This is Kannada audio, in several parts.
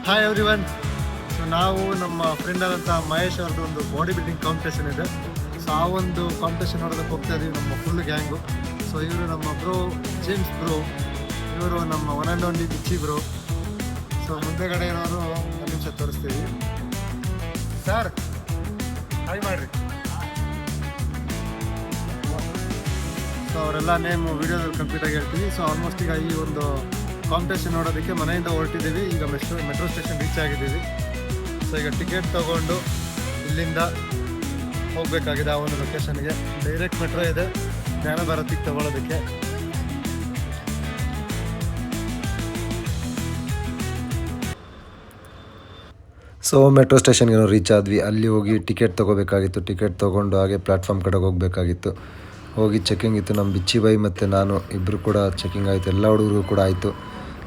Hi everyone. ಸೊ ನಾವು ನಮ್ಮ ಫ್ರೆಂಡ್ ಆದಂಥ ಮಹೇಶ್ ಅವ್ರದ್ದು ಒಂದು ಬಾಡಿ ಬಿಲ್ಡಿಂಗ್ ಕಾಂಪಿಟೇಷನ್ ಇದೆ. ಸೊ ಆ ಒಂದು ಕಾಂಪಿಟೇಷನ್ ನೋಡೋದಕ್ಕೆ ಹೋಗ್ತಾ ಇದ್ದೀವಿ ನಮ್ಮ ಫುಲ್ ಗ್ಯಾಂಗು. ಸೊ ಇವರು ನಮ್ಮ ಬ್ರೋ ಜೇಮ್ಸ್ ಬ್ರೋ, ಇವರು ನಮ್ಮ ಒನ್ ಆ್ಯಂಡ್ ಓನ್ಲಿ ಬಿಚ್ಚಿ ಬ್ರೋ. ಸೊ ಮುಂದೆಗಡೆ ಏನಾದ್ರು ಒಂದು ನಿಮಿಷ ತೋರಿಸ್ತೀವಿ. ಸರ್ ಹಾಯ್ ಮಾಡಿರಿ. ಸೊ ಅವರೆಲ್ಲ ನೇಮ್ ವೀಡಿಯೋದಲ್ಲಿ ಕಂಪ್ಲೀಟಾಗಿ ಹೇಳ್ತೀವಿ. ಸೊ ಆಲ್ಮೋಸ್ಟ್ ಈಗ ಈ ಒಂದು ಕಾಂಪಿಟೇಷನ್ ನೋಡೋದಕ್ಕೆ ಮನೆಯಿಂದ ಹೊರಟಿದ್ದೀವಿ. ಈಗ ಮೆಟ್ರೋ ಸ್ಟೇಷನ್ ರೀಚ್ ಆಗಿದ್ದೀವಿ. ಸೊ ಈಗ ಟಿಕೆಟ್ ತೊಗೊಂಡು ಇಲ್ಲಿಂದ ಹೋಗಬೇಕಾಗಿದೆ ಆ ಒಂದು ಲೊಕೇಶನ್ಗೆ. ಡೈರೆಕ್ಟ್ ಮೆಟ್ರೋ ಇದೆ ಜ್ಞಾನ ಭಾರತಿಗೆ ತೊಗೊಳೋದಕ್ಕೆ. ಸೊ ಮೆಟ್ರೋ ಸ್ಟೇಷನ್ಗೆ ನಾವು ರೀಚ್ ಆದ್ವಿ. ಅಲ್ಲಿ ಹೋಗಿ ಟಿಕೆಟ್ ತೊಗೋಬೇಕಾಗಿತ್ತು. ಟಿಕೆಟ್ ತೊಗೊಂಡು ಹಾಗೆ ಪ್ಲ್ಯಾಟ್ಫಾರ್ಮ್ ಕಡೆಗೆ ಹೋಗಬೇಕಾಗಿತ್ತು. ಹೋಗಿ ಚೆಕಿಂಗ್ ಇತ್ತು. ನಮ್ಮ ಬಿಚ್ಚಿ ಬಾಯಿ ಮತ್ತು ನಾನು ಇಬ್ಬರು ಕೂಡ ಚೆಕಿಂಗ್ ಆಯಿತು. ಎಲ್ಲ ಹುಡುಗರು ಕೂಡ ಆಯಿತು.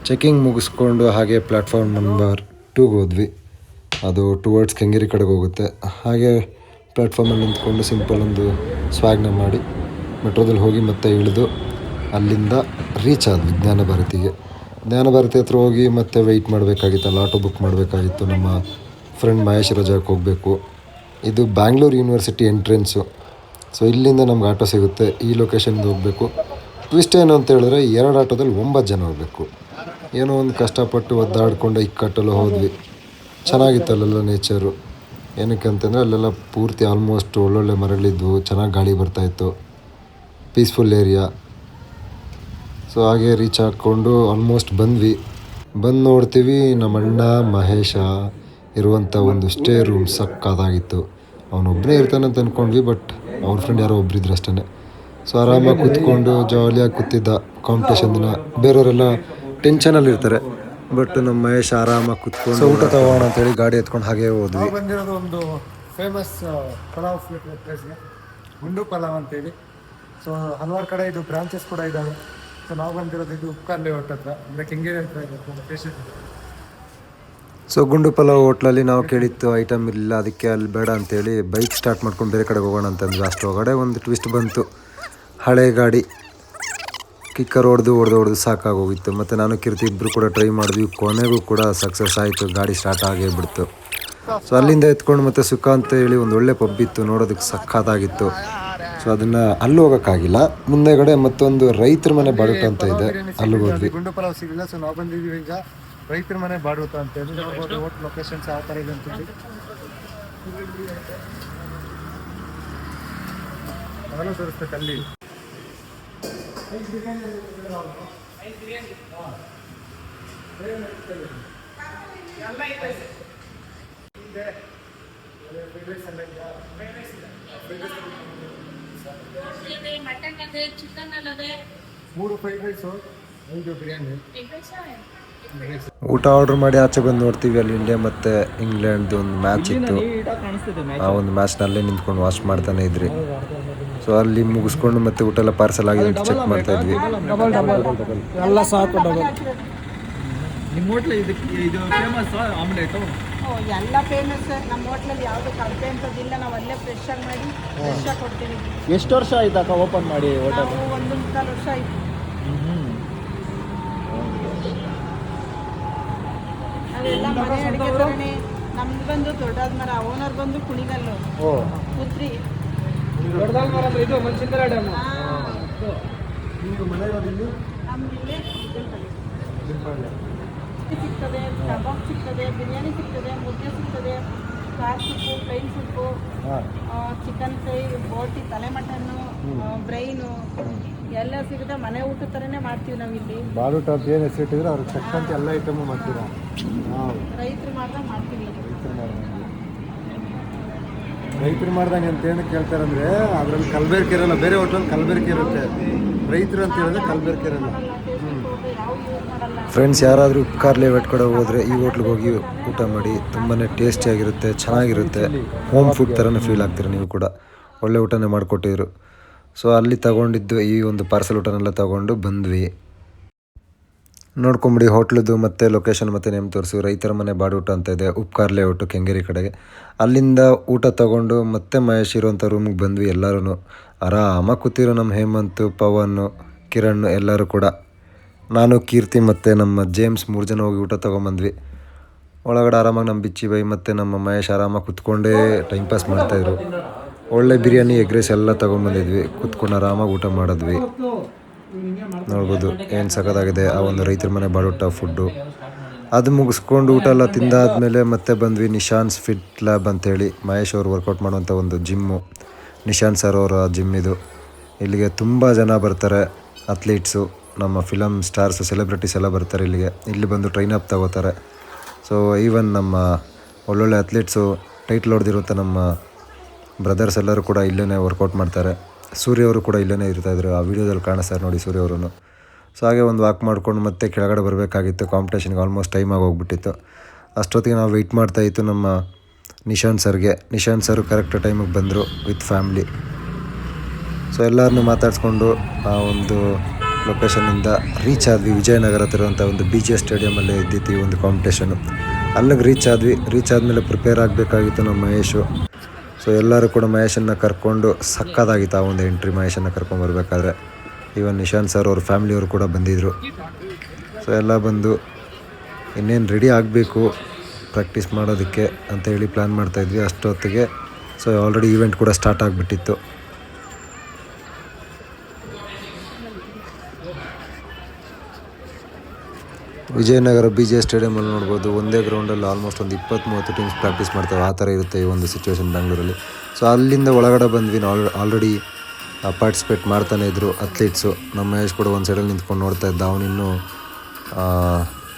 ಚೆಕಿಂಗ್ ಮುಗಿಸ್ಕೊಂಡು ಹಾಗೆ ಪ್ಲ್ಯಾಟ್ಫಾರ್ಮ್ ನಂಬರ್ 2ಗೆ ಹೋದ್ವಿ. ಅದು ಟುವರ್ಡ್ಸ್ ಕೆಂಗೇರಿ ಕಡೆಗೆ ಹೋಗುತ್ತೆ. ಹಾಗೆ ಪ್ಲ್ಯಾಟ್ಫಾರ್ಮಲ್ಲಿ ನಿಂತ್ಕೊಂಡು ಸಿಂಪಲ್ ಒಂದು ಸ್ವಾಗ್ನ ಮಾಡಿ ಮೆಟ್ರೋದಲ್ಲಿ ಹೋಗಿ ಮತ್ತೆ ಇಳಿದು ಅಲ್ಲಿಂದ ರೀಚ್ ಆದ್ವಿ ಜ್ಞಾನ ಭಾರತಿಗೆ. ಜ್ಞಾನ ಭಾರತಿ ಹತ್ರ ಹೋಗಿ ಮತ್ತೆ ವೆಯ್ಟ್ ಮಾಡಬೇಕಾಗಿತ್ತು. ಅಲ್ಲಿ ಆಟೋ ಬುಕ್ ಮಾಡಬೇಕಾಗಿತ್ತು. ನಮ್ಮ ಫ್ರೆಂಡ್ ಮಹೇಶ್ ರಜಾಕ್ಕೆ ಹೋಗಬೇಕು. ಇದು ಬ್ಯಾಂಗ್ಳೂರು ಯೂನಿವರ್ಸಿಟಿ ಎಂಟ್ರೆನ್ಸು. ಸೊ ಇಲ್ಲಿಂದ ನಮ್ಗೆ ಆಟೋ ಸಿಗುತ್ತೆ. ಈ ಲೊಕೇಶನ್ಗೆ ಹೋಗಬೇಕು. ಟ್ವಿಸ್ಟ್ ಏನು ಅಂತ ಹೇಳಿದ್ರೆ 2 ಆಟೋದಲ್ಲಿ 9 ಜನ ಹೋಗಬೇಕು. ಏನೋ ಒಂದು ಕಷ್ಟಪಟ್ಟು ಒದ್ದಾಡಿಕೊಂಡು ಇಕ್ಕಟ್ಟಲು ಹೋದ್ವಿ. ಚೆನ್ನಾಗಿತ್ತು ಅಲ್ಲೆಲ್ಲ ನೇಚರು. ಏನಕ್ಕೆ ಅಂತಂದರೆ ಅಲ್ಲೆಲ್ಲ ಪೂರ್ತಿ ಆಲ್ಮೋಸ್ಟ್ ಒಳ್ಳೊಳ್ಳೆ ಮರಗಳಿದ್ವು. ಚೆನ್ನಾಗಿ ಗಾಳಿ ಬರ್ತಾಯಿತ್ತು. Peaceful area. ಸೊ ಹಾಗೆ ರೀಚ್ ಹಾಕ್ಕೊಂಡು ಆಲ್ಮೋಸ್ಟ್ ಬಂದು ನೋಡ್ತೀವಿ ನಮ್ಮ ಅಣ್ಣ ಮಹೇಶ ಇರುವಂಥ ಒಂದು ಸ್ಟೇ ರೂಮ್ ಸಕ್ಕತ್ತಾಗಿತ್ತು. ಅವನೊಬ್ಬನೇ ಇರ್ತಾನೆ ಅಂತ ಅಂದ್ಕೊಂಡ್ವಿ, ಬಟ್ ಅವ್ರ ಫ್ರೆಂಡ್ ಯಾರೋ ಒಬ್ಬರಿದ್ರು ಅಷ್ಟೇ. ಸೊ ಆರಾಮಾಗಿ ಕೂತ್ಕೊಂಡು ಜಾಲಿಯಾಗಿ ಕೂತಿದ್ದ. ಕಾಂಪಿಟೇಷನ್ ದಿನ ಬೇರೆಯವರೆಲ್ಲ ಟೆನ್ಷನಲ್ಲಿ ಇರ್ತಾರೆ, ಬಟ್ ನಮ್ಮ ಮಹೇಶ್ ಆರಾಮಾಗಿ ಕೂತ್ಕೊಂಡು ಊಟ ತಗೋಣ ಅಂತೇಳಿ ಗಾಡಿ ಎತ್ಕೊಂಡು ಹಾಗೆ ಹೋದ್ವಿ. ಬಂದಿರೋದು ಒಂದು ಫೇಮಸ್ ಪಲಾವ್ ಪ್ಲೇಸ್ಗೆ, ಗುಂಡು ಪಲಾವ್ ಅಂತೇಳಿ. ಸೊ ಹಲವಾರು ಕಡೆ ಇದು ಬ್ರಾಂಚಸ್ ಕೂಡ ಇದ್ದಾವೆ. ಸೊ ನಾವು ಬಂದಿರೋದು ಇದು ಉಪ್ಕಾರ್ ಲೇಔಟ್ ಹತ್ರ, ಅಂದರೆ ಕೆಂಗೇರಿ ಹತ್ರ ಇದೆ ಲೊಕೇಶನ್. ಸೊ ಗುಂಡು ಪಲಾವ್ ಹೋಟ್ಲಲ್ಲಿ ನಾವು ಕೇಳಿತ್ತು ಐಟಮ್ ಇಲ್ಲ, ಅದಕ್ಕೆ ಅಲ್ಲಿ ಬೇಡ ಅಂತೇಳಿ ಬೈಕ್ ಸ್ಟಾರ್ಟ್ ಮಾಡ್ಕೊಂಡು ಬೇರೆ ಕಡೆಗೆ ಹೋಗೋಣ ಅಂತಂದ್ರೆ ಅಷ್ಟು ಒಳಗಡೆ ಒಂದು ಟ್ವಿಸ್ಟ್ ಬಂತು. ಹಳೆ ಗಾಡಿ ಕಿಕ್ಕರ್ ಹೊಡೆದು ಸಾಕಾಗೋಗಿತ್ತು. ಮತ್ತು ನಾನು ಕೀರ್ತಿ ಇಬ್ಬರು ಕೂಡ ಟ್ರೈ ಮಾಡಿದ್ವಿ. ಕೊನೆಗೂ ಕೂಡ ಸಕ್ಸಸ್ ಆಯಿತು. ಗಾಡಿ ಸ್ಟಾರ್ಟ್ ಆಗೇ ಬಿಡ್ತು. ಸೊ ಅಲ್ಲಿಂದ ಎತ್ಕೊಂಡು ಮತ್ತು ಸುಖ ಅಂತ ಹೇಳಿ ಒಂದು ಒಳ್ಳೆ ಪಬ್ ಇತ್ತು, ನೋಡೋದಕ್ಕೆ ಸಕ್ಕತ್ತಾಗಿತ್ತು. ಸೊ ಅದನ್ನು ಅಲ್ಲಿ ಹೋಗೋಕ್ಕಾಗಿಲ್ಲ. ಮುಂದೆಗಡೆ ಮತ್ತೊಂದು ರೈತರ ಮನೆ ಬಾಡೂಟ ಅಂತ ಇದೆ, ಅಲ್ಲಿಗೆ ಹೋದ್ವಿ. ಗುಂಡು ಪಲಾವ್ ಸಿಗಲಿಲ್ಲ. ಸೊ ನಾವು ಬಂದಿದ್ದೀವಿ ಈಗ ರೈತರ ಮನೆ ಬಾಡೂಟ ಅಂತ ಹೇಳಿ. ನೋಡ್ಬೋದು ಹೋಟ್ ಲೊಕೇಶನ್ಸ್ ಯಾವ ಥರ ಇದೆ ಅಂತೇಳಿ. ಅವೆಲ್ಲ ತೋರಿಸ್ತೈತೆ ಅಲ್ಲಿ. ಮಟನ್ ಅದೇ, ಚಿಕನ್ ಅಲ್ಲದೆ 3 ಫ್ರೈಡ್ ರೈಸು, 5 ಬಿರಿಯಾನಿ. ಊಟ ಆರ್ಡ್ರ್ ಮಾಡಿ ಆಚೆ ಬಂದು ನೋಡ್ತೀವಿ, ಅಲ್ಲಿ ಇಂಡಿಯಾ ಮತ್ತು ಇಂಗ್ಲೆಂಡ್ದು ಒಂದು ಮ್ಯಾಚ್ ಇತ್ತು. ಆ ಒಂದು ಮ್ಯಾಚ್ನಲ್ಲೇ ನಿಂತ್ಕೊಂಡು ವಾಚ್ ಮಾಡ್ತಾನೆ ಇದ್ರಿ. ಸೊ ಅಲ್ಲಿ ಮುಗಿಸ್ಕೊಂಡು ಮತ್ತೆ ಊಟ ಎಲ್ಲ ಪಾರ್ಸಲ್ ಆಗಿದೆ ಅಂತ ಚೆಕ್ ಮಾಡ್ತಾ ಇದ್ವಿ. ಎಲ್ಲ ಸಾಕು ಡಬಲ್. ನಿಮ್ಮ ಹೋಟ್ಲ್ ಇದು ಫೇಮಸ್ ಆಮ್ಲೆಟು? ಎಲ್ಲ ಫೇಮಸ್. ನಮ್ಮ ಹೋಟ್ಲಲ್ಲಿ ಯಾವುದು ಕಳಪೆ ಅಂತದಿಲ್ಲ. ನಾವು ಅಲ್ಲೇ ಫ್ರೆಶ್ ಆಗಿ ಮಾಡಿ ಫ್ರೆಶ್ ಆಗಿ ಕೊಡ್ತೀವಿ. ಎಷ್ಟು ವರ್ಷ ಆಯ್ತು ಅಕ್ಕ ಓಪನ್ ಮಾಡಿ ಹೋಟೆಲ್? ನಾವು 1.25 ವರ್ಷ ಆಯಿತು. ನಾವೆಲ್ಲ ಮನೆ ಅಡುಗೆ ಥರನೇ. ನಮ್ದು ಬಂದು ದೊಡ್ಡದ ಮರ, ಓನರ್ ಬಂದು ಕುಣಿಗಲ್ಲು ಪುತ್ರಿ. ಇದು ಮನ್ಸಿಂದ್ರ ಡ್ಯಾಮ್. ನಮ್ದಿಲ್ಲೇ ಸಿಗ್ತದೆ, ಕಬಾಬ್ ಸಿಗ್ತದೆ, ಬಿರಿಯಾನಿ ಸಿಗ್ತದೆ, ಮುದ್ದೆ ಸಿಗ್ತದೆ, ಕಾರ್ soup, plain soup, chicken fry, ಬೋಟಿ, ತಲೆ ಮಟನ್ನು, ಬ್ರೈನು ಎಲ್ಲ ಸಿಗುತ್ತೆ. ಮನೆ ಊಟ ಥರನೇ ಮಾಡ್ತೀವಿ ನಾವು ಇಲ್ಲಿ. ಬಾಡೂಟ ಏನು ಹೆಸರಿಟ್ಟಿದ್ರೆ ಅವ್ರಿಗೆ ತಕ್ಕಂತೆ ಎಲ್ಲ ಐಟಮು ಮಾಡ್ತೀರಾ? ರೈತರು ಮಾಡ್ದಂಗೆ ಮಾಡ್ತೀವಿ. ರೈತರು ಮಾಡ್ದಂಗೆ ಅಂತ ಏನು ಕೇಳ್ತಾರಂದ್ರೆ ಅದರಲ್ಲಿ ಕಲಬೆರಕೆ ಇರಲ್ಲ. ಬೇರೆ ಹೋಟ್ಲಲ್ಲಿ ಕಲಬೆರಕೆ ಇರುತ್ತೆ, ರೈತರು ಅಂತ ಹೇಳಿದ್ರೆ ಕಲಬೆರಕೆ ಇರಲ್ಲ. ಫ್ರೆಂಡ್ಸ್ ಯಾರಾದರೂ ಉಪ್ಕಾರ್ ಲೇಔಟ್ ಕಡೆ ಹೋದರೆ ಈ ಹೋಟ್ಲಿಗೆ ಹೋಗಿ ಊಟ ಮಾಡಿ. ತುಂಬಾ ಟೇಸ್ಟಿಯಾಗಿರುತ್ತೆ, ಚೆನ್ನಾಗಿರುತ್ತೆ. ಹೋಮ್ ಫುಡ್ ಥರನೇ ಫೀಲ್ ಆಗ್ತೀರ ನೀವು ಕೂಡ. ಒಳ್ಳೆ ಊಟನೇ ಮಾಡಿಕೊಟ್ಟಿದ್ರು. ಸೊ ಅಲ್ಲಿ ತಗೊಂಡಿದ್ದು ಈ ಒಂದು ಪಾರ್ಸಲ್ ಊಟನೆಲ್ಲ ತೊಗೊಂಡು ಬಂದ್ವಿ. ನೋಡ್ಕೊಂಬಿಡಿ ಹೋಟ್ಲದ್ದು ಮತ್ತು ಲೊಕೇಶನ್ ಮತ್ತು ನೇಮ್ ತೋರಿಸಿ. ರೈತರ ಮನೆ ಬಾಡೂಟ ಅಂತ ಇದೆ, ಉಪ್ಕಾರ್ ಲೇಔಟು ಕೆಂಗೇರಿ ಕಡೆಗೆ. ಅಲ್ಲಿಂದ ಊಟ ತೊಗೊಂಡು ಮತ್ತೆ ಮಹೇಶ್ ಇರೋಂಥ ರೂಮಿಗೆ ಬಂದ್ವಿ. ಎಲ್ಲರೂ ಆರಾಮಾಗಿ ಕೂತಿರೋ ನಮ್ಮ ಹೇಮಂತ್, ಪವನ್, ಕಿರಣ್ ಎಲ್ಲರೂ ಕೂಡ. ನಾನು, ಕೀರ್ತಿ ಮತ್ತು ನಮ್ಮ ಜೇಮ್ಸ್ 3 ಜನ ಹೋಗಿ ಊಟ ತೊಗೊಂಬಂದ್ವಿ. ಒಳಗಡೆ ಆರಾಮಾಗಿ ನಮ್ಮ ಬಿಚ್ಚಿ ಬೈ ಮತ್ತು ನಮ್ಮ ಮಹೇಶ್ ಆರಾಮಾಗಿ ಕುತ್ಕೊಂಡೇ ಟೈಮ್ ಪಾಸ್ ಮಾಡ್ತಾಯಿದ್ರು. ಒಳ್ಳೆ ಬಿರಿಯಾನಿ ಎಗ್ ರೈಸ್ ಎಲ್ಲ ತೊಗೊಂಡ್ಬಂದಿದ್ವಿ, ಕುತ್ಕೊಂಡು ಆರಾಮಾಗಿ ಊಟ ಮಾಡಿದ್ವಿ. ನೋಡ್ಬೋದು ಏನು ಸಖತ್ತಾಗಿದೆ ಆ ಒಂದು ರೈತರ ಮನೆ ಬಾಡೂಟ ಫುಡ್ಡು. ಅದು ಮುಗಿಸ್ಕೊಂಡು ಊಟ ಎಲ್ಲ ತಿಂದಾದ್ಮೇಲೆ ಮತ್ತೆ ಬಂದ್ವಿ ನಿಶಾನ್ಸ್ ಫಿಟ್ ಲ್ಯಾಬ್ ಅಂತೇಳಿ, ಮಹೇಶ್ ಅವರು ವರ್ಕೌಟ್ ಮಾಡುವಂಥ ಒಂದು ಜಿಮ್ಮು. ನಿಶಾಂತ್ ಸರ್ ಅವರ ಜಿಮ್ ಇದು. ಇಲ್ಲಿಗೆ ತುಂಬ ಜನ ಬರ್ತಾರೆ, ಅಥ್ಲೀಟ್ಸು, ನಮ್ಮ ಫಿಲಮ್ ಸ್ಟಾರ್ಸು, ಸೆಲೆಬ್ರಿಟೀಸ್ ಎಲ್ಲ ಬರ್ತಾರೆ ಇಲ್ಲಿಗೆ. ಇಲ್ಲಿ ಬಂದು ಟ್ರೈನ್ ಅಪ್ ತಗೋತಾರೆ. ಸೊ ಈವನ್ ನಮ್ಮ ಒಳ್ಳೊಳ್ಳೆ ಅಥ್ಲೀಟ್ಸು, ಟೈಟ್ಲ್ ಹೊಡೆದಿರುವಂಥ ನಮ್ಮ ಬ್ರದರ್ಸ್ ಎಲ್ಲರೂ ಕೂಡ ಇಲ್ಲೇ ವರ್ಕೌಟ್ ಮಾಡ್ತಾರೆ. ಸೂರ್ಯ ಅವರು ಕೂಡ ಇಲ್ಲೇ ಇರ್ತಾಯಿದ್ರು, ಆ ವಿಡಿಯೋದಲ್ಲಿ ಕಾಣಿಸ್ತಾರೆ ನೋಡಿ ಸೂರ್ಯ ಅವರನ್ನು. ಸೊ ಹಾಗೆ ಒಂದು ವಾಕ್ ಮಾಡ್ಕೊಂಡು ಮತ್ತೆ ಕೆಳಗಡೆ ಬರಬೇಕಾಗಿತ್ತು. ಕಾಂಪಿಟೇಷನ್ಗೆ ಆಲ್ಮೋಸ್ಟ್ ಟೈಮ್ ಆಗೋಗ್ಬಿಟ್ಟಿತ್ತು. ಅಷ್ಟೊತ್ತಿಗೆ ನಾವು ವೆಯ್ಟ್ ಮಾಡ್ತಾಯಿತ್ತು ನಮ್ಮ ನಿಶಾಂತ್ ಸರ್ಗೆ. ನಿಶಾಂತ್ ಸರ್ ಕರೆಕ್ಟ್ ಟೈಮಿಗೆ ಬಂದರು ವಿತ್ ಫ್ಯಾಮ್ಲಿ. ಸೊ ಎಲ್ಲರನ್ನೂ ಮಾತಾಡಿಸ್ಕೊಂಡು ಆ ಒಂದು ಲೊಕೇಶನಿಂದ ರೀಚ್ ಆದ್ವಿ. ವಿಜಯನಗರ ಹತ್ತಿರುವಂಥ ಒಂದು BGS ಸ್ಟೇಡಿಯಮಲ್ಲೇ ಇದ್ದಿತ್ತು ಈ ಒಂದು ಕಾಂಪಿಟೇಷನು. ಅಲ್ಲಿಗೆ ರೀಚ್ ಆದಮೇಲೆ ಪ್ರಿಪೇರ್ ಆಗಬೇಕಾಗಿತ್ತು ನಮ್ಮ ಮಹೇಶು. ಸೊ ಎಲ್ಲರೂ ಕೂಡ ಮಹೇಶನ್ನು ಕರ್ಕೊಂಡು ಸಕ್ಕತ್ತಾಗಿತ್ತು ಆ ಒಂದು ಎಂಟ್ರಿ. ಮಹೇಶನ್ನು ಕರ್ಕೊಂಬರ್ಬೇಕಾದ್ರೆ ಈವನ್ ನಿಶಾಂತ್ ಸರ್ ಅವ್ರ ಫ್ಯಾಮ್ಲಿಯವರು ಕೂಡ ಬಂದಿದ್ದರು. ಸೊ ಎಲ್ಲ ಬಂದು ಇನ್ನೇನು ರೆಡಿ ಆಗಬೇಕು ಪ್ರಾಕ್ಟೀಸ್ ಮಾಡೋದಕ್ಕೆ ಅಂತ ಹೇಳಿ ಪ್ಲ್ಯಾನ್ ಮಾಡ್ತಾಯಿದ್ವಿ ಅಷ್ಟೊತ್ತಿಗೆ. ಸೊ ಆಲ್ರೆಡಿ ಈವೆಂಟ್ ಕೂಡ ಸ್ಟಾರ್ಟ್ ಆಗಿಬಿಟ್ಟಿತ್ತು. ವಿಜಯನಗರ BGS ಸ್ಟೇಡಿಯಮಲ್ಲಿ ನೋಡ್ಬೋದು, ಒಂದೇ ಗ್ರೌಂಡಲ್ಲಿ ಆಲ್ಮೋಸ್ಟ್ ಒಂದು 20-30 ಟೀಮ್ಸ್ ಪ್ರಾಕ್ಟೀಸ್ ಮಾಡ್ತವೆ. ಆ ಥರ ಇರುತ್ತೆ ಈ ಒಂದು ಸಿಚುವೇಶನ್ ಬೆಂಗಳೂರಲ್ಲಿ. ಸೊ ಅಲ್ಲಿಂದ ಒಳಗಡೆ ಬಂದ್ವಿ. ಆಲ್ರೆಡಿ ಪಾರ್ಟಿಸಿಪೇಟ್ ಮಾಡ್ತಾನೆ ಇದ್ದರು ಅಥ್ಲೀಟ್ಸು. ನಮ್ಮ ಮಹೇಶ್ ಕೂಡ ಒಂದು ಸೈಡಲ್ಲಿ ನಿಂತ್ಕೊಂಡು ನೋಡ್ತಾ ಇದ್ದ. ಅವನಿನ್ನೂ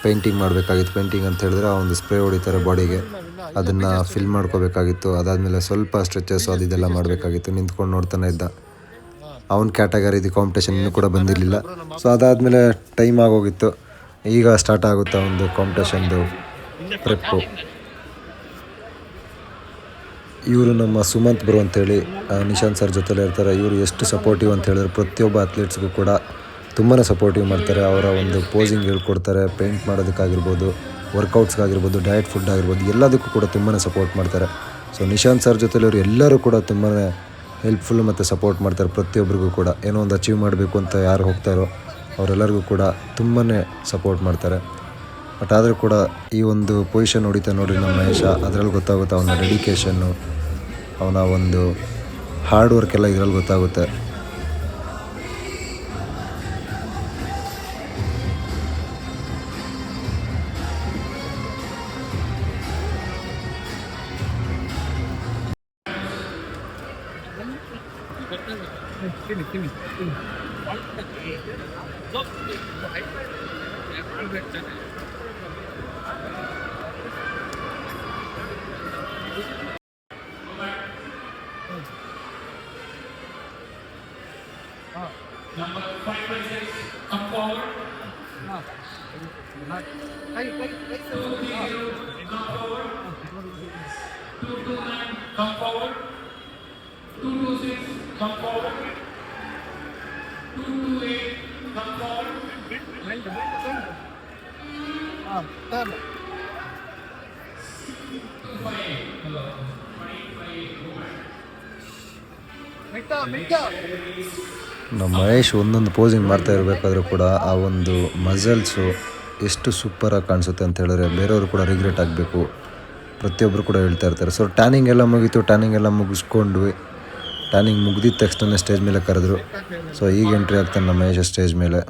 ಪೇಂಟಿಂಗ್ ಮಾಡಬೇಕಾಗಿತ್ತು. ಪೇಂಟಿಂಗ್ ಅಂತ ಹೇಳಿದ್ರೆ ಆ ಒಂದು ಸ್ಪ್ರೇ ಹೊಡಿತಾರೆ ಬಾಡಿಗೆ, ಅದನ್ನು ಫಿಲ್ ಮಾಡ್ಕೋಬೇಕಾಗಿತ್ತು. ಅದಾದಮೇಲೆ ಸ್ವಲ್ಪ ಸ್ಟ್ರೆಚಸ್ ಅದೆಲ್ಲ ಮಾಡಬೇಕಾಗಿತ್ತು. ನಿಂತ್ಕೊಂಡು ನೋಡ್ತಾನೆ ಇದ್ದ. ಅವನ ಕ್ಯಾಟಗರಿದು ಕಾಂಪಿಟೇಷನ್ ಇನ್ನೂ ಕೂಡ ಬಂದಿರಲಿಲ್ಲ. ಸೊ ಅದಾದಮೇಲೆ ಟೈಮ್ ಆಗೋಗಿತ್ತು. ಈಗ ಸ್ಟಾರ್ಟ್ ಆಗುತ್ತೆ ಒಂದು ಕಾಂಪಿಟೇಷನ್ದು ಪ್ರೆಪ್ಪು. ಇವರು ನಮ್ಮ ಸುಮಂತ್ ಬ್ರೋ ಅಂತೇಳಿ ನಿಶಾಂತ್ ಸರ್ ಜೊತೆಲೇ ಇರ್ತಾರೆ. ಇವರು ಎಷ್ಟು ಸಪೋರ್ಟಿವ್ ಅಂತ ಹೇಳಿದ್ರೆ ಪ್ರತಿಯೊಬ್ಬ ಅಥ್ಲೀಟ್ಸ್ಗೂ ಕೂಡ ತುಂಬಾ ಸಪೋರ್ಟಿವ್ ಮಾಡ್ತಾರೆ. ಅವರ ಒಂದು ಪೋಸಿಂಗ್ ಹೇಳ್ಕೊಡ್ತಾರೆ, ಪೇಂಟ್ ಮಾಡೋದಕ್ಕಾಗಿರ್ಬೋದು, ವರ್ಕೌಟ್ಸ್ಗಾಗಿರ್ಬೋದು, ಡಯಟ್ ಫುಡ್ ಆಗಿರ್ಬೋದು, ಎಲ್ಲದಕ್ಕೂ ಕೂಡ ತುಂಬಾ ಸಪೋರ್ಟ್ ಮಾಡ್ತಾರೆ. ಸೊ ನಿಶಾಂತ್ ಸರ್ ಜೊತೆಲಿ ಇವರು ಎಲ್ಲರೂ ಕೂಡ ತುಂಬಾ ಹೆಲ್ಪ್ಫುಲ್ ಮತ್ತು ಸಪೋರ್ಟ್ ಮಾಡ್ತಾರೆ. ಪ್ರತಿಯೊಬ್ಬರಿಗೂ ಕೂಡ ಏನೋ ಒಂದು ಅಚೀವ್ ಮಾಡಬೇಕು ಅಂತ ಯಾರು ಹೋಗ್ತಾರೋ ಅವರೆಲ್ಲರಿಗೂ ಕೂಡ ತುಂಬಾ ಸಪೋರ್ಟ್ ಮಾಡ್ತಾರೆ. ಬಟ್ ಆದರೂ ಕೂಡ ಈ ಒಂದು ಪೊಸಿಷನ್ ಹೊಡಿತಾ ನೋಡಿರಿ ನಮ್ಮ ಮಹೇಶ, ಅದರಲ್ಲಿ ಗೊತ್ತಾಗುತ್ತೆ ಅವನ ಡೆಡಿಕೇಶನ್ನು, ಅವನ ಒಂದು ಹಾರ್ಡ್ ವರ್ಕ್ ಎಲ್ಲ ಇದರಲ್ಲಿ ಗೊತ್ತಾಗುತ್ತೆ. ನಮ್ಮ ಮಹೇಶ್ ಒಂದೊಂದು ಪೋಸಿಂಗ್ ಮಾಡ್ತಾ ಇರಬೇಕಾದ್ರೂ ಕೂಡ ಆ ಒಂದು ಮಸಲ್ಸು ಎಷ್ಟು ಸೂಪರಾಗಿ ಕಾಣಿಸುತ್ತೆ ಅಂತ ಹೇಳಿದ್ರೆ ಬೇರೆಯವರು ಕೂಡ ರಿಗ್ರೆಟ್ ಆಗಬೇಕು. ಪ್ರತಿಯೊಬ್ಬರು ಕೂಡ ಹೇಳ್ತಾ ಇರ್ತಾರೆ. ಸೊ ಟ್ಯಾನಿಂಗ್ ಎಲ್ಲ ಮುಗೀತು. ಟ್ಯಾನಿಂಗ್ ಎಲ್ಲ ಮುಗಿಸ್ಕೊಂಡ್ವಿ. ಟ್ಯಾನಿಂಗ್ ಮುಗ್ದಿದ್ದ ತಕ್ಷಣ ಸ್ಟೇಜ್ ಮೇಲೆ ಕರೆದ್ರು. ಸೊ ಈಗ ಎಂಟ್ರಿ ಆಗ್ತಾನೆ ನಮ್ಮ ಮಹೇಶ್ ಸ್ಟೇಜ್ ಮೇಲೆ.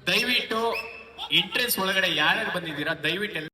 ದಯವಿಟ್ಟು ಎಂಟ್ರೆನ್ಸ್ ಒಳಗಡೆ ಯಾರ್ಯಾರು ಬಂದಿದ್ದೀರಾ ದಯವಿಟ್ಟು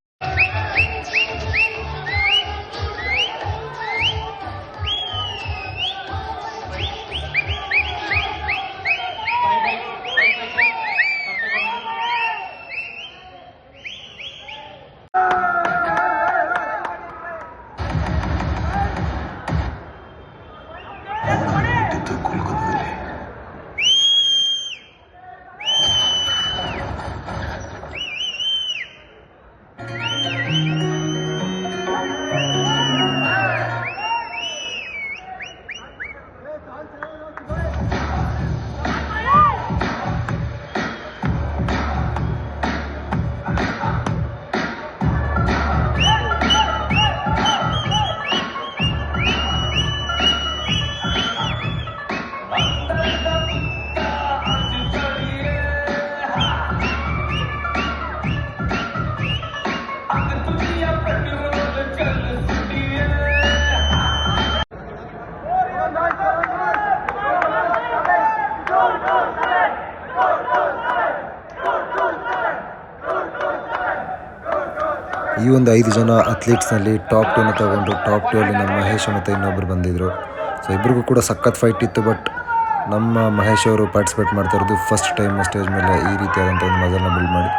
ಈ ಒಂದು 5 ಜನ ಅಥ್ಲೀಟ್ಸ್ನಲ್ಲಿ ಟಾಪ್ 2ನ ತೊಗೊಂಡ್ರು. ಟಾಪ್ 2 ಅಲ್ಲಿ ನಮ್ಮ ಮಹೇಶ್ ಮತ್ತು ಇನ್ನೊಬ್ಬರು ಬಂದಿದ್ದರು. ಸೊ ಇಬ್ಬರಿಗೂ ಕೂಡ ಸಖತ್ ಫೈಟ್ ಇತ್ತು. ಬಟ್ ನಮ್ಮ ಮಹೇಶ್ ಅವರು ಪಾರ್ಟಿಸಿಪೇಟ್ ಮಾಡ್ತಾ ಇರೋದು ಫಸ್ಟ್ ಟೈಮ್ ಸ್ಟೇಜ್ ಮೇಲೆ ಈ ರೀತಿಯಾದಂಥ ಒಂದು ಮಜಲ್ನ ಬಿಲ್ಡ್ ಮಾಡಿ.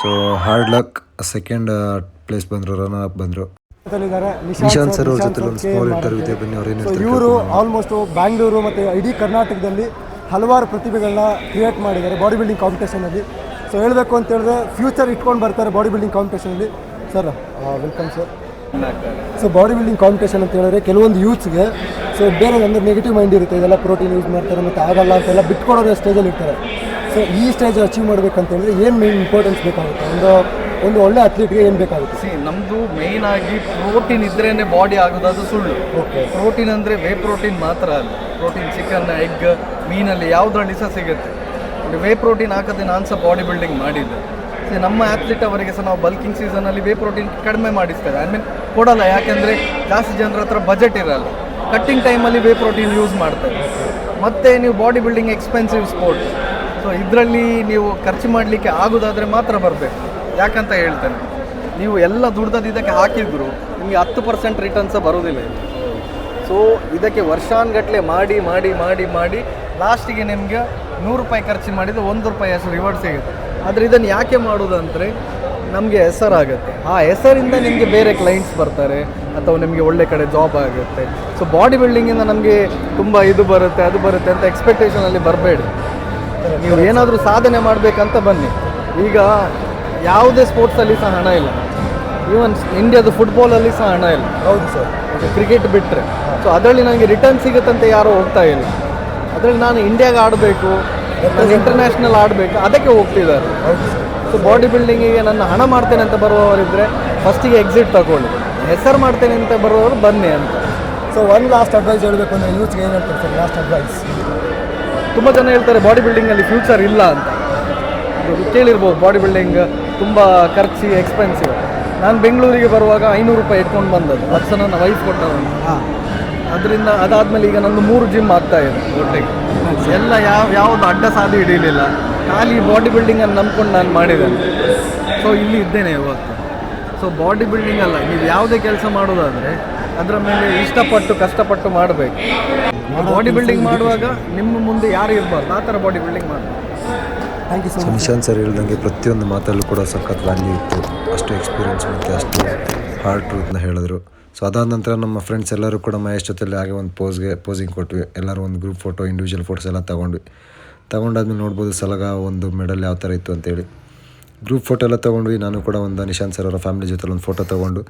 So hard luck. Second place ಬಂದರು, ರನ್ನರ್ ಅಪ್ ಬಂದರು. ನಿಶಾಂತ್ ಸರ್ ಅವ್ರ ಜೊತೆ ಒಂದು ಸ್ಮಾಲ್ ಇಂಟರ್ವ್ಯೂ ಇದೆ, ಬನ್ನಿ ಅವ್ರು ಏನು ಇವರು ಆಲ್ಮೋಸ್ಟ್ ಬ್ಯಾಂಗ್ಳೂರು ಮತ್ತು ಇಡೀ ಕರ್ನಾಟಕದಲ್ಲಿ ಹಲವಾರು ಪ್ರತಿಭೆಗಳನ್ನ ಕ್ರಿಯೇಟ್ ಮಾಡಿದ್ದಾರೆ ಬಾಡಿ ಬಿಲ್ಡಿಂಗ್ ಕಾಂಪಿಟೇಷನಲ್ಲಿ. ಸೊ ಹೇಳಬೇಕು ಅಂತ ಹೇಳಿದ್ರೆ ಫ್ಯೂಚರ್ ಇಟ್ಕೊಂಡು ಬರ್ತಾರೆ ಬಾಡಿ ಬಿಲ್ಡಿಂಗ್ ಕಾಂಪಿಟೇಷನಲ್ಲಿ. Sir welcome sir. So body building competition ಅಂತ ಹೇಳಿದ್ರೆ ಕೆಲವೊಂದು ಯೂತ್ಸ್ಗೆ ಸೊ ಬೇರೆ ಅಂದರೆ ನೆಗೆಟಿವ್ ಮೈಂಡ್ ಇರುತ್ತೆ, ಇದೆಲ್ಲ ಪ್ರೋಟೀನ್ ಯೂಸ್ ಮಾಡ್ತಾರೆ ಮತ್ತು ಆಗಲ್ಲ ಅಂತೆಲ್ಲ ಬಿಟ್ಕೊಡೋದೇ ಸ್ಟೇಜಲ್ಲಿ ಇರ್ತಾರೆ. ಸೊ ಈ ಸ್ಟೇಜ್ ಅಚೀವ್ ಮಾಡಬೇಕಂತ ಹೇಳಿದ್ರೆ ಏನು ಮೇನ್ ಇಂಪಾರ್ಟೆನ್ಸ್ ಬೇಕಾಗುತ್ತೆ, ಒಂದು ಒಳ್ಳೆ ಅಥ್ಲೀಟ್ಗೆ ಏನು ಬೇಕಾಗುತ್ತೆ? ನಮ್ಮದು ಮೇಯ್ನ್ ಆಗಿ ಪ್ರೋಟೀನ್ ಇದ್ರೇ ಬಾಡಿ ಆಗೋದು ಸುಳ್ಳು. ಓಕೆ. ಪ್ರೋಟೀನ್ ಅಂದರೆ ವೇ ಪ್ರೋಟೀನ್ ಮಾತ್ರ ಅಲ್ಲ, ಪ್ರೋಟೀನ್ ಚಿಕನ್, ಎಗ್, ಮೀನಲ್ಲಿ ಯಾವುದ್ರಲ್ಲಿ ಸಹ ಸಿಗುತ್ತೆ. ವೇ ಪ್ರೋಟೀನ್ ಹಾಕದೆ ನಾನು ಸಹ ಬಾಡಿ ಬಿಲ್ಡಿಂಗ್ ಮಾಡಿದ್ದೆ. ನಮ್ಮ ಆ್ಯಥ್ಲೀಟ್ ಅವರಿಗೆ ಸಹ ನಾವು ಬಲ್ಕಿಂಗ್ ಸೀಸನಲ್ಲಿ ವೇ ಪ್ರೋಟೀನ್ ಕಡಿಮೆ ಮಾಡಿಸ್ತೇವೆ. ಐ ಮೀನ್ ಕೊಡಲ್ಲ, ಯಾಕೆಂದರೆ ಜಾಸ್ತಿ ಜನರ ಹತ್ರ ಬಜೆಟ್ ಇರಲ್ಲ. ಕಟ್ಟಿಂಗ್ ಟೈಮಲ್ಲಿ ವೇ ಪ್ರೋಟೀನ್ ಯೂಸ್ ಮಾಡ್ತೇವೆ. ಮತ್ತು ನೀವು body building expensive sport. So ಇದರಲ್ಲಿ ನೀವು ಖರ್ಚು ಮಾಡಲಿಕ್ಕೆ ಆಗೋದಾದರೆ ಮಾತ್ರ ಬರಬೇಕು. ಯಾಕಂತ ಹೇಳ್ತೇನೆ, ನೀವು ಎಲ್ಲ ದುಡ್ದದ್ದು ಇದಕ್ಕೆ ಹಾಕಿದ್ರು ನಿಮಗೆ 10% ರಿಟರ್ನ್ಸ ಬರೋದಿಲ್ಲ. ಸೊ ಇದಕ್ಕೆ ವರ್ಷಾನುಗಟ್ಟಲೆ ಮಾಡಿ ಮಾಡಿ ಮಾಡಿ ಮಾಡಿ ಲಾಸ್ಟಿಗೆ ನಿಮಗೆ 100 ರೂಪಾಯಿ ಖರ್ಚು ಮಾಡಿದರೆ 1 ರೂಪಾಯಿ ಅಷ್ಟು ರಿವಾರ್ಡ್ ಸಿಗುತ್ತೆ. ಆದರೆ ಇದನ್ನು ಯಾಕೆ ಮಾಡೋದಂದರೆ ನಮಗೆ ಹೆಸರಾಗುತ್ತೆ. ಆ ಹೆಸರಿಂದ ನಿಮಗೆ ಬೇರೆ ಕ್ಲೈಂಟ್ಸ್ ಬರ್ತಾರೆ ಅಥವಾ ನಿಮಗೆ ಒಳ್ಳೆ ಕಡೆ ಜಾಬ್ ಆಗುತ್ತೆ. ಸೊ ಬಾಡಿ ಬಿಲ್ಡಿಂಗಿಂದ ನಮಗೆ ತುಂಬ ಇದು ಬರುತ್ತೆ ಅದು ಬರುತ್ತೆ ಅಂತ ಎಕ್ಸ್ಪೆಕ್ಟೇಷನಲ್ಲಿ ಬರಬೇಡಿ. ನೀವು ಏನಾದರೂ ಸಾಧನೆ ಮಾಡಬೇಕಂತ ಬನ್ನಿ. ಈಗ ಯಾವುದೇ ಸ್ಪೋರ್ಟ್ಸಲ್ಲಿ ಸಹ ಹಣ ಇಲ್ಲ. ಈವನ್ ಇಂಡಿಯಾದ ಫುಟ್ಬಾಲಲ್ಲಿ ಸಹ ಹಣ ಇಲ್ಲ. ಹೌದು ಸರ್. ಕ್ರಿಕೆಟ್ ಬಿಟ್ಟರೆ. ಸೊ ಅದರಲ್ಲಿ ನನಗೆ ರಿಟರ್ನ್ ಸಿಗುತ್ತಂತ ಯಾರೂ ಹೋಗ್ತಾ ಇಲ್ಲ. ಅದರಲ್ಲಿ ನಾನು ಇಂಡಿಯಾಗೆ ಆಡಬೇಕು, ನಾನು ಇಂಟರ್ನ್ಯಾಷನಲ್ ಆಡಬೇಕು, ಅದಕ್ಕೆ ಹೋಗ್ತಿದ್ದಾರೆ. ಸೊ ಬಾಡಿ ಬಿಲ್ಡಿಂಗಿಗೆ ನನ್ನ ಹಣ ಮಾಡ್ತೇನೆ ಅಂತ ಬರುವವರಿದ್ದರೆ ಫಸ್ಟಿಗೆ ಎಕ್ಸಿಟ್ ತಗೊಳ್ಳಿ. ಹೆಸರು ಮಾಡ್ತೇನೆ ಅಂತ ಬರುವವರು ಬನ್ನಿ ಅಂತ. ಸೊ ಒಂದು ಲಾಸ್ಟ್ ಅಡ್ವೈಸ್ ಹೇಳಬೇಕು ಅಂದರೆ ಯೂತ್ಗೆ ಏನು ಹೇಳ್ತಾರೆ ಸರ್? Last advice. ತುಂಬ ಜನ ಹೇಳ್ತಾರೆ ಬಾಡಿ ಬಿಲ್ಡಿಂಗಲ್ಲಿ ಫ್ಯೂಚರ್ ಇಲ್ಲ ಅಂತ. ಕೇಳಿರ್ಬೋದು, ಬಾಡಿ ಬಿಲ್ಡಿಂಗ್ ತುಂಬ ಖರ್ಚು, ಎಕ್ಸ್ಪೆನ್ಸಿವ್. ನಾನು ಬೆಂಗಳೂರಿಗೆ ಬರುವಾಗ 500 ರೂಪಾಯಿ ಇಟ್ಕೊಂಡು ಬಂದದ್ದು. ಅದು ಸಹ ನನ್ನ ವೈಫ್ ಕೊಟ್ಟರು. ಅದರಿಂದ ಅದಾದಮೇಲೆ ಈಗ ನಂದು 3 ಜಿಮ್ ಆಗ್ತಾ ಇದೆ ಒಟ್ಟಿಗೆ. ಎಲ್ಲ ಯಾವುದು ಅಡ್ಡ ಸಾಧಿ ಹಿಡೀಲಿಲ್ಲ, ಖಾಲಿ ಬಾಡಿ ಬಿಲ್ಡಿಂಗನ್ನು ನಂಬ್ಕೊಂಡು ನಾನು ಮಾಡಿದ್ದೇನೆ. ಸೊ ಇಲ್ಲಿ ಇದ್ದೇನೆ ಇವತ್ತು. ಸೊ ಬಾಡಿ ಬಿಲ್ಡಿಂಗ್ ಅಲ್ಲ, ನೀವು ಯಾವುದೇ ಕೆಲಸ ಮಾಡೋದಾದರೆ ಅದರ ಮೇಲೆ ಇಷ್ಟಪಟ್ಟು ಕಷ್ಟಪಟ್ಟು ಮಾಡಬೇಕು. ಬಾಡಿ ಬಿಲ್ಡಿಂಗ್ ಮಾಡುವಾಗ ನಿಮ್ಮ ಮುಂದೆ ಯಾರು ಇರಬಾರ್ದು, ಆ ಥರ ಬಾಡಿ ಬಿಲ್ಡಿಂಗ್ ಮಾಡಬೇಕು. Thank you so so much. Nishant sir ಹೇಳ್ದಂಗೆ ಪ್ರತಿಯೊಂದು ಮಾತಲ್ಲೂ ಕೂಡ ಸಖತ್ ವ್ಯಾಲ್ಯೂ ಇತ್ತು. ಅಷ್ಟು ಎಕ್ಸ್ಪೀರಿಯೆನ್ಸ್ ಮತ್ತು ಅಷ್ಟು ಹಾರ್ಡ್ ಟ್ರೂತ್ನ ಹೇಳಿದ್ರು. ಸೊ ಅದಾದ ನಂತರ ನಮ್ಮ ಫ್ರೆಂಡ್ಸ್ ಎಲ್ಲರೂ ಕೂಡ ಮಹೇಶ್ ಜೊತೆಲಿ ಹಾಗೆ ಒಂದು ಪೋಸಿಂಗ್ ಕೊಟ್ವಿ. ಎಲ್ಲರೂ ಒಂದು ಗ್ರೂಪ್ ಫೋಟೋ, ಇಂಡಿವಿಜುವಲ್ ಫೋಟೋಸ್ ಎಲ್ಲ ತಗೊಂಡಾದ್ಮೇಲೆ ನೋಡ್ಬೋದು ಸಲಗ ಒಂದು ಮೆಡಲ್ ಯಾವ ಥರ ಇತ್ತು ಅಂತೇಳಿ. ಗ್ರೂಪ್ ಫೋಟೋ ಎಲ್ಲ ತೊಗೊಂಡ್ವಿ. ನಾನು ಕೂಡ ಒಂದು ನಿಶಾಂತ್ ಸರ್ ಅವರ ಫ್ಯಾಮಿಲಿ ಜೊತೆ ಒಂದು ಫೋಟೋ ತೊಗೊಂಡು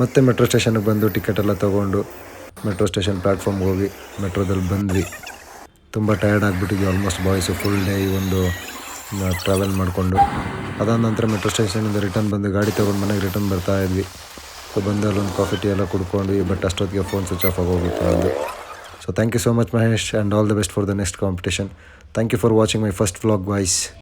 ಮತ್ತೆ ಮೆಟ್ರೋ ಸ್ಟೇಷನ್ಗೆ ಬಂದು ಟಿಕೆಟ್ ಎಲ್ಲ ತೊಗೊಂಡು ಮೆಟ್ರೋ ಸ್ಟೇಷನ್ ಪ್ಲ್ಯಾಟ್ಫಾರ್ಮ್ಗೆ ಹೋಗಿ ಮೆಟ್ರೋದಲ್ಲಿ ಬಂದ್ವಿ. ತುಂಬ ಟಯರ್ಡ್ ಆಗಿಬಿಟ್ಟಿದ್ವಿ ಆಲ್ಮೋಸ್ಟ್ ಬಾಯ್ಸು. ಫುಲ್ ಡೇ ಈ ಒಂದು ಟ್ರಾವೆಲ್ ಮಾಡಿಕೊಂಡು ಅದಾದ ನಂತರ ಮೆಟ್ರೋ ಸ್ಟೇಷನಿಂದ ರಿಟರ್ನ್ ಬಂದು ಗಾಡಿ ತೊಗೊಂಡು ಮನೆಗೆ ರಿಟರ್ನ್ ಬರ್ತಾ ಇದ್ವಿ. ಸೊ ಬಂದು ಅಲ್ಲೊಂದು ಕಾಫಿ ಟೀ ಎಲ್ಲ ಕುಡ್ಕೊಂಡ್ವಿ. ಬಟ್ ಅಷ್ಟೊತ್ತಿಗೆ ಫೋನ್ ಸ್ವಿಚ್ ಆಫ್ ಆಗೋಗಿತ್ತು ಅದು. So thank you so much Mahesh and all the best for the next competition. Thank you for watching my first vlog boys.